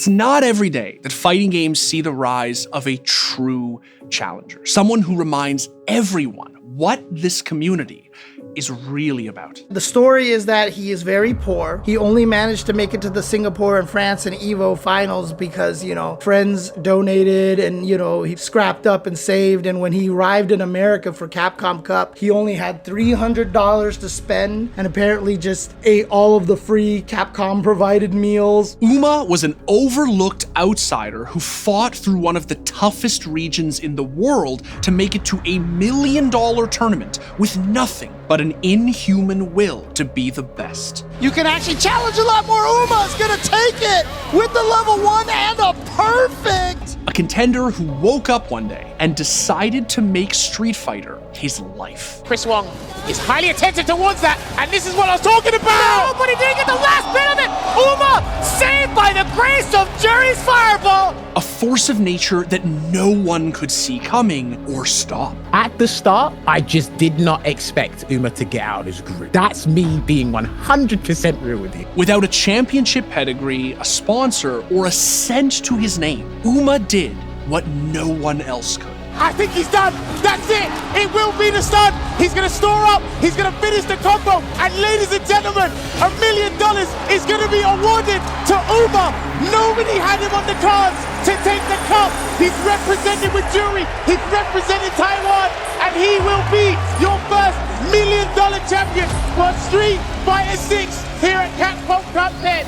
It's not every day that fighting games see the rise of a true challenger, someone who reminds everyone what this community is really about. The story is that he is very poor. He only managed to make it to the Singapore and France and Evo finals because, you know, friends donated and, you know, he scrapped up and saved. And when he arrived in America for Capcom Cup, he only had $300 to spend and apparently just ate all of the free Capcom provided meals. Uma was an overlooked outsider who fought through one of the toughest regions in the world to make it to $1 million tournament with nothing but an inhuman will to be the best. You can actually challenge a lot more. Uma's gonna take it with the level 1 and a perfect. A contender who woke up one day and decided to make Street Fighter his life. Chris Wong is highly attentive towards that, and this is what I was talking about! No, but he didn't get the last bit of it! Uma saved by the grace of Jerry's fireball! A force of nature that no one could see coming or stop. At the start, I just did not expect Uma to get out of his group. That's me being 100% real with you. Without a championship pedigree, a sponsor, or a cent to his name, Uma did what no one else could. I think he's done. That's it. It will be the stun. He's going to store up. He's going to finish the combo. And ladies and gentlemen, $1 million is going to be awarded to Uma. Nobody had him on the cards to take the cup. He's represented with jury. He's represented Taiwan. And he will be your first $1 million champion for Street Fighter 6 here at Capcom Cup 10.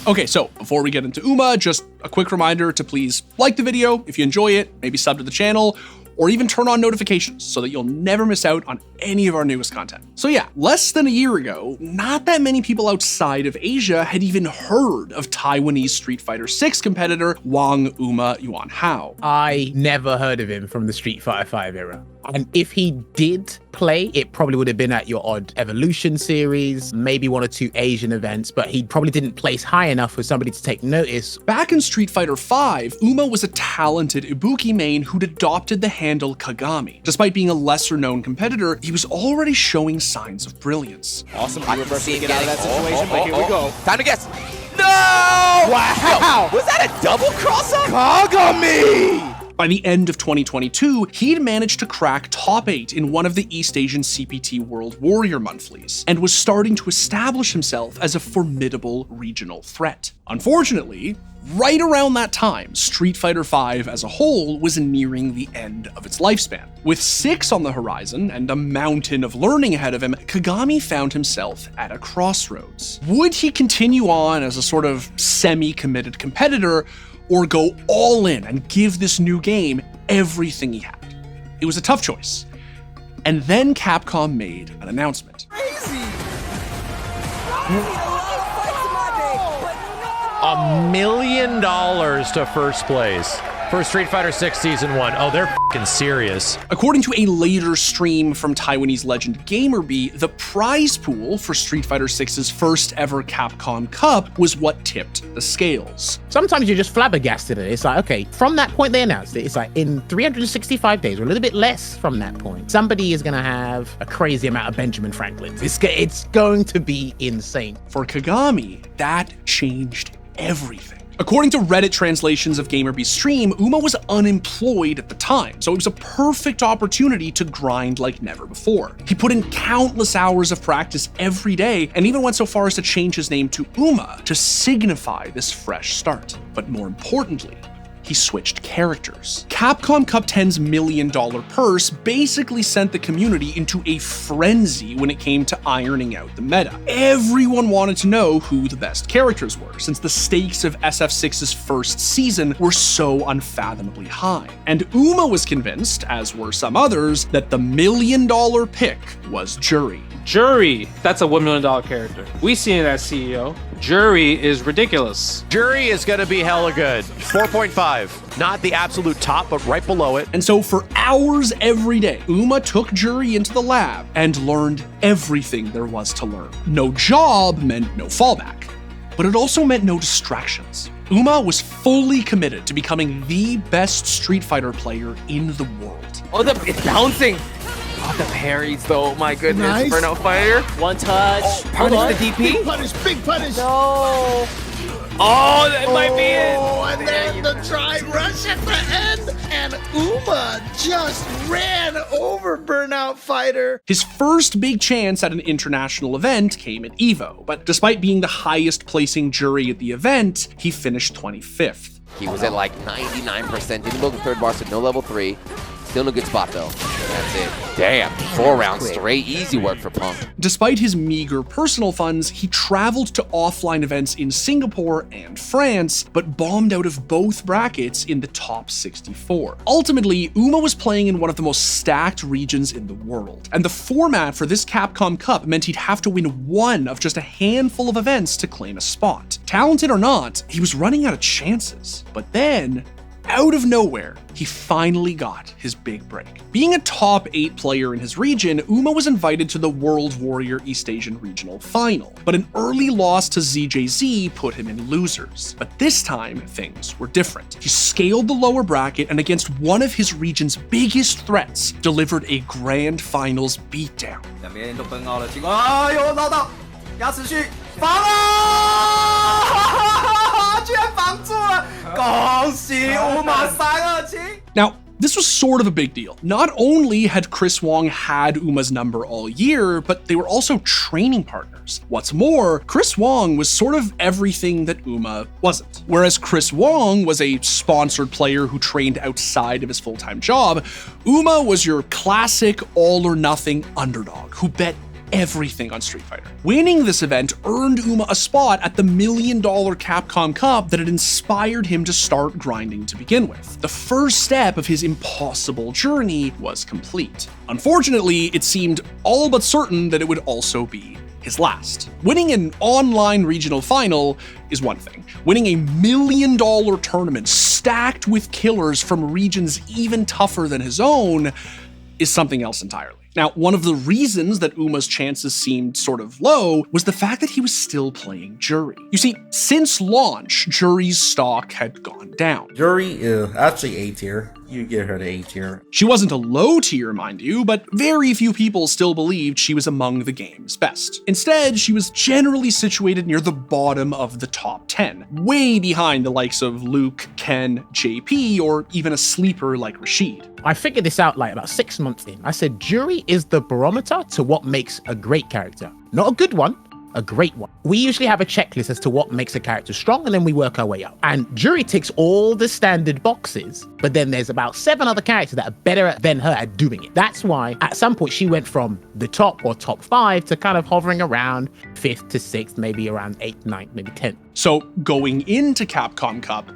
Okay, so before we get into Uma, just a quick reminder to please like the video if you enjoy it, maybe sub to the channel, or even turn on notifications so that you'll never miss out on any of our newest content. So yeah, less than a year ago, not that many people outside of Asia had even heard of Taiwanese Street Fighter 6 competitor Wang Uma Yuan Hao. I never heard of him from the Street Fighter 5 era. And if he did play, it probably would have been at your odd Evolution series, maybe 1 or 2 Asian events, but he probably didn't place high enough for somebody to take notice. Back in Street Fighter 5, Uma was a talented Ibuki main who'd adopted the handle Kagami. Despite being a lesser-known competitor, he was already showing signs of brilliance. Awesome reversal to get out of that situation, but here we go. Time to guess. No! Wow! Yo, was that a double cross-up? Kagami! By the end of 2022, he'd managed to crack top 8 in one of the East Asian CPT World Warrior monthlies, and was starting to establish himself as a formidable regional threat. Unfortunately, right around that time, Street Fighter V as a whole was nearing the end of its lifespan. With 6 on the horizon and a mountain of learning ahead of him, Kagami found himself at a crossroads. Would he continue on as a sort of semi-committed competitor, or go all in and give this new game everything he had? It was a tough choice. And then Capcom made an announcement. $1 million to first place for Street Fighter 6 Season 1. Oh, they're f***ing serious. According to a later stream from Taiwanese legend GamerBee, the prize pool for Street Fighter 6's first ever Capcom Cup was what tipped the scales. Sometimes you're just flabbergasted at it. It's like, okay, from that point they announced it, it's like in 365 days, or a little bit less from that point, somebody is gonna have a crazy amount of Benjamin Franklins. It's going to be insane. For Kagami, that changed everything. According to Reddit translations of GamerBee's stream, Uma was unemployed at the time, so it was a perfect opportunity to grind like never before. He put in countless hours of practice every day, and even went so far as to change his name to Uma to signify this fresh start. But more importantly, he switched characters. Capcom Cup 10's $1 million purse basically sent the community into a frenzy when it came to ironing out the meta. Everyone wanted to know who the best characters were, since the stakes of SF6's first season were so unfathomably high. And Uma was convinced, as were some others, that the $1 million pick was Jury. Jury, that's a $1 million character. We seen it as CEO. Jury is ridiculous. Jury is gonna be hella good. 4.5. Not the absolute top, but right below it. And so for hours every day, Uma took Jury into the lab and learned everything there was to learn. No job meant no fallback, but it also meant no distractions. Uma was fully committed to becoming the best Street Fighter player in the world. Oh, it's bouncing. The parries though, my goodness. Nice. Burnout Fighter. One touch. Punish the DP. Big punish. No. Oh, that might be it. Oh, and then the dry rush at the end, and Uma just ran over Burnout Fighter. His first big chance at an international event came at EVO, but despite being the highest placing jury at the event, he finished 25th. He was at like 99%, didn't build the third bar, so no level 3. Still in a good spot though. That's it. Damn, 4 rounds straight, easy work for Punk. Despite his meager personal funds, he traveled to offline events in Singapore and France, but bombed out of both brackets in the top 64. Ultimately, Uma was playing in one of the most stacked regions in the world, and the format for this Capcom Cup meant he'd have to win one of just a handful of events to claim a spot. Talented or not, he was running out of chances. But then, out of nowhere, he finally got his big break. Being a top 8 player in his region, Uma was invited to the World Warrior East Asian Regional Final, but an early loss to ZJZ put him in losers. But this time, things were different. He scaled the lower bracket and against one of his region's biggest threats, delivered a grand finals beatdown. 两边都分凹的情况，哎呦，捞到，压持续防了，居然防住了，恭喜Uma 3-2-7。 Now, this was sort of a big deal. Not only had Chris Wong had Uma's number all year, but they were also training partners. What's more, Chris Wong was sort of everything that Uma wasn't. Whereas Chris Wong was a sponsored player who trained outside of his full-time job, Uma was your classic all-or-nothing underdog who bet everything on Street Fighter. Winning this event earned Uma a spot at the $1 million Capcom Cup that had inspired him to start grinding to begin with. The first step of his impossible journey was complete. Unfortunately, it seemed all but certain that it would also be his last. Winning an online regional final is one thing. Winning a $1 million tournament stacked with killers from regions even tougher than his own is something else entirely. Now, one of the reasons that Uma's chances seemed sort of low was the fact that he was still playing Jury. You see, since launch, Jury's stock had gone down. Jury is actually A tier. You get her to A tier. She wasn't a low tier, mind you, but very few people still believed she was among the game's best. Instead, she was generally situated near the bottom of the top 10, way behind the likes of Luke, Ken, JP, or even a sleeper like Rashid. I figured this out like about 6 months in. I said Jury is the barometer to what makes a great character. Not a good one, a great one. We usually have a checklist as to what makes a character strong, and then we work our way up. And Jury ticks all the standard boxes, but then there's about 7 other characters that are better than her at doing it. That's why at some point she went from the top or top 5 to kind of hovering around 5th to 6th, maybe around 8th, 9th, maybe 10th. So going into Capcom Cup,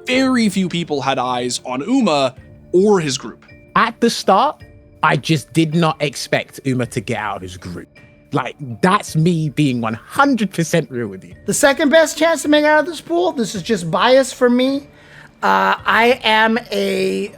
very few people had eyes on Uma or his group. At the start, I just did not expect Uma to get out of his group. Like, that's me being 100% real with you. The second best chance to make out of this pool, this is just bias for me. I am a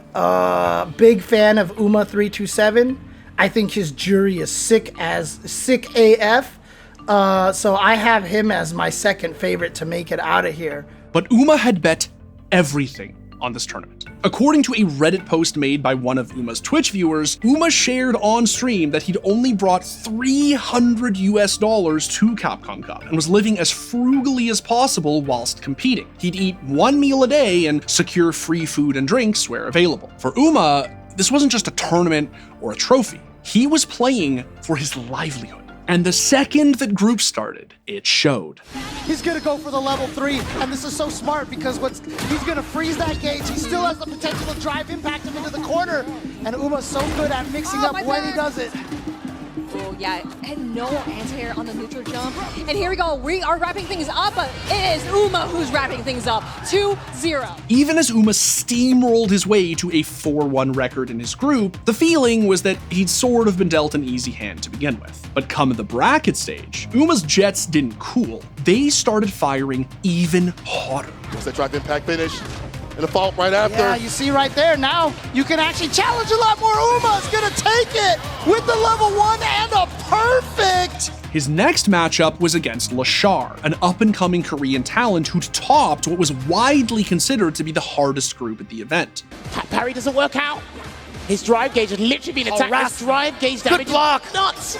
big fan of Uma 327. I think his Jury is sick AF. So I have him as my second favorite to make it out of here. But Uma had bet everything on this tournament. According to a Reddit post made by one of Uma's Twitch viewers, Uma shared on stream that he'd only brought $300 to Capcom Cup and was living as frugally as possible whilst competing. He'd eat 1 meal a day and secure free food and drinks where available. For Uma, this wasn't just a tournament or a trophy. He was playing for his livelihood. And the second that group started, it showed. He's gonna go for the level 3, and this is so smart because he's gonna freeze that gauge. He still has the potential to drive impact him into the corner, and Uma's so good at mixing up when he does it. Oh yeah, and no anti-air on the neutral jump. And here we go, we are wrapping things up, but it is Uma who's wrapping things up, 2-0. Even as Uma steamrolled his way to a 4-1 record in his group, the feeling was that he'd sort of been dealt an easy hand to begin with. But come the bracket stage, Uma's jets didn't cool. They started firing even hotter. What's that drive impact finish? And a fault right after. Yeah, you see right there, now you can actually challenge a lot more. Uma's gonna take it with the level 1 and a perfect. His next matchup was against Lashar, an up-and-coming Korean talent who'd topped what was widely considered to be the hardest group at the event. Parry doesn't work out. His drive gauge has literally been attacked. His drive gauge damage. Good block. Nuts.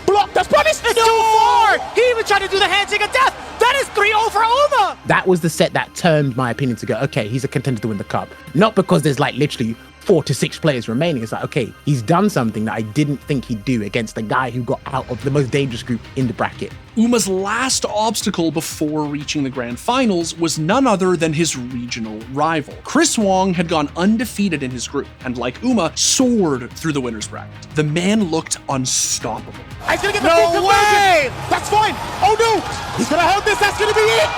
Block. That's punished. It's too far. He even tried to do the handshake of death. That is 3-0 for Uma. That was the set that turned my opinion to go, okay, he's a contender to win the cup. Not because there's like literally 4 to 6 players remaining. It's like, okay, he's done something that I didn't think he'd do against the guy who got out of the most dangerous group in the bracket. Uma's last obstacle before reaching the grand finals was none other than his regional rival. Chris Wong had gone undefeated in his group, and like Uma, soared through the winner's bracket. The man looked unstoppable. He's gonna get the full conversion. That's fine. Oh no, he's gonna hold this. That's gonna be it.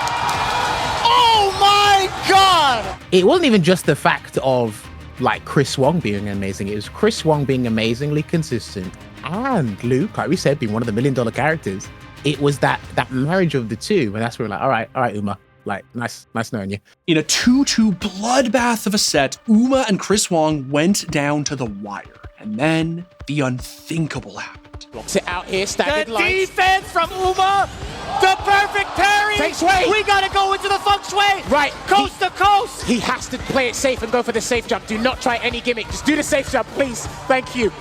Oh my God. It wasn't even just the fact of like Chris Wong being amazing. It was Chris Wong being amazingly consistent, and Luke, like we said, being one of the $1 million characters. It was that marriage of the two, and that's where we're like, all right, Uma, like nice knowing you. In a 2-2 bloodbath of a set, Uma and Chris Wong went down to the wire, and then the unthinkable happened. Blocks it out here, staggered The lines. defense from Uma, the perfect parry. Feng shui. We gotta go into the feng shui. Right. Coast to coast. He has to play it safe and go for the safe jump. Do not try any gimmick. Just do the safe jump, please. Thank you.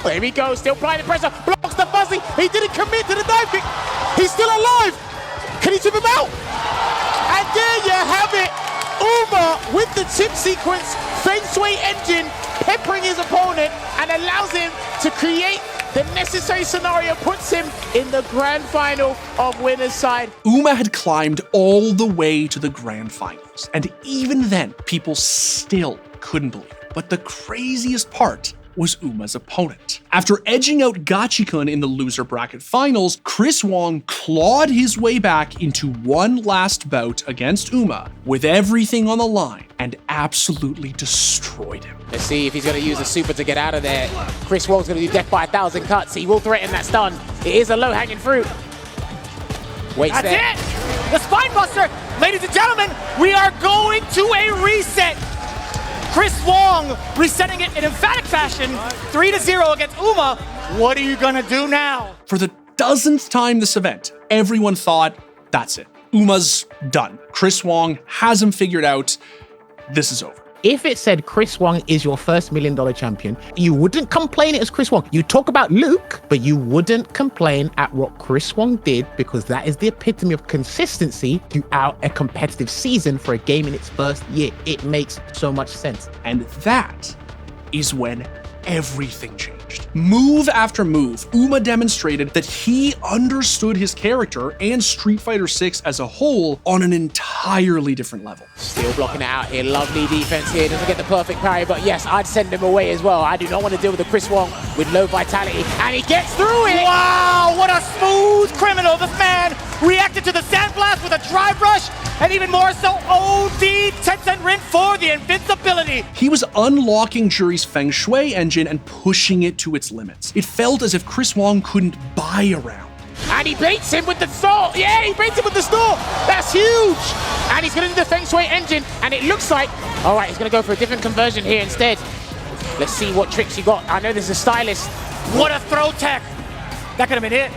There we go, still applying the pressure. Blocks the fuzzy. He didn't commit to the dive kick. He's still alive. Can he tip him out? And there you have it. Uma with the tip sequence, Feng Shui engine, peppering his opponent and allows him to create the necessary scenario, puts him in the grand final of winner's side. Uma had climbed all the way to the grand finals, and even then, people still couldn't believe it. But the craziest part was Uma's opponent. After edging out Gachikun in the loser bracket finals, Chris Wong clawed his way back into one last bout against Uma with everything on the line and absolutely destroyed him. Let's see if he's going to use a super to get out of there. Chris Wong's going to do death by 1,000 cuts. He will threaten that stun. It is a low-hanging fruit. Waits That's there. it. The spine buster. Ladies and gentlemen, we are going to a reset. Chris Wong resetting it in emphatic fashion, 3-0 against Uma. What are you gonna do now? For the dozenth time this event, everyone thought, that's it. Uma's done. Chris Wong has him figured out. This is over. If it said Chris Wong is your first $1 million champion, you wouldn't complain it as Chris Wong. You talk about Luke, but you wouldn't complain at what Chris Wong did, because that is the epitome of consistency throughout a competitive season for a game in its first year. It makes so much sense. And that is when everything changed. Move after move, Uma demonstrated that he understood his character and Street Fighter 6 as a whole on an entirely different level. Still blocking it out here. Lovely defense here. Doesn't get the perfect parry, but yes, I'd send him away as well. I do not want to deal with the Chris Wong with low vitality, and he gets through it. Wow, what a smooth criminal. This man reacted to the sandblast with a drive rush, and even more so, OD Tencent Rin for the invincibility. He was unlocking Jury's Feng Shui engine and pushing it to its limits. It felt as if Chris Wong couldn't buy around. And he baits him with the stall. Yeah, he baits him with the stall. That's huge. And he's going to do the Feng Shui engine, and it looks like, all right, he's going to go for a different conversion here instead. Let's see what tricks he got. I know there's a stylist. What a throw tech. That could have been it.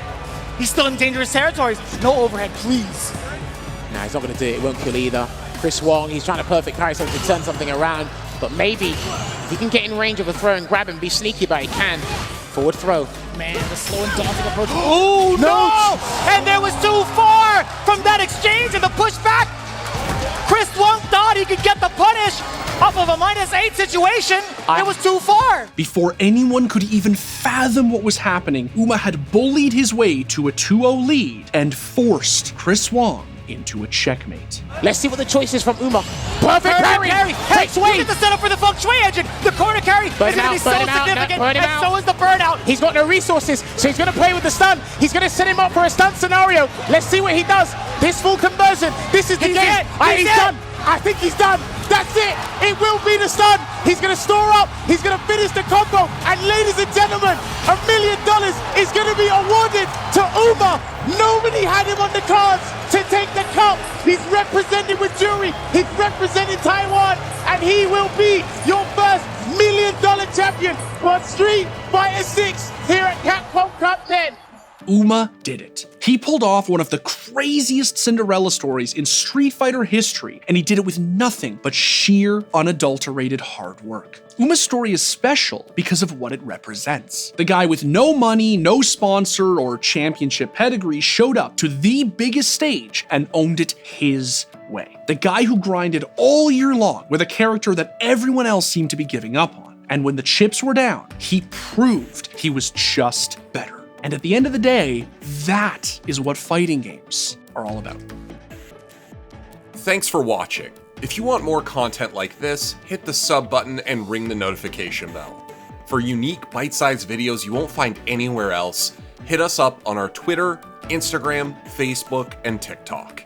He's still in dangerous territories. No overhead, please. No, he's not going to do it. It won't kill either. Chris Wong, he's trying to perfect parry so he can turn something around. But maybe if he can get in range of a throw and grab him, be sneaky, but he can. Forward throw. Man, the slow and daunting approach. Oh, no! And there was too far from that exchange and the pushback. Chris Wong thought he could get the punish off of a -8 situation. It was too far. Before anyone could even fathom what was happening, Uma had bullied his way to a 2-0 lead and forced Chris Wong into a checkmate. Let's see what the choice is from Uma. Perfect parry! Hey, look at the setup for the Feng Shui engine. The corner carry is going to be so significant, and so is the burnout. He's got no resources, so he's going to play with the stun. He's going to set him up for a stun scenario. Let's see what he does. This full conversion. This is the game. He's done. I think he's done. That's it. It will be the stun. He's going to store up. He's going to finish the combo. And ladies and gentlemen, $1 million is going to be awarded to Uma. Nobody had him on the cards to take the cup. He's represented with Jury. He's representing Taiwan. And he will be your first $1 million champion for Street Fighter 6 here at Capcom Cup 10. Uma did it. He pulled off one of the craziest Cinderella stories in Street Fighter history, and he did it with nothing but sheer, unadulterated hard work. Uma's story is special because of what it represents. The guy with no money, no sponsor, or championship pedigree showed up to the biggest stage and owned it his way. The guy who grinded all year long with a character that everyone else seemed to be giving up on. And when the chips were down, he proved he was just better. And at the end of the day, that is what fighting games are all about. Thanks for watching. If you want more content like this, hit the sub button and ring the notification bell. For unique bite-sized videos you won't find anywhere else, hit us up on our Twitter, Instagram, Facebook, and TikTok.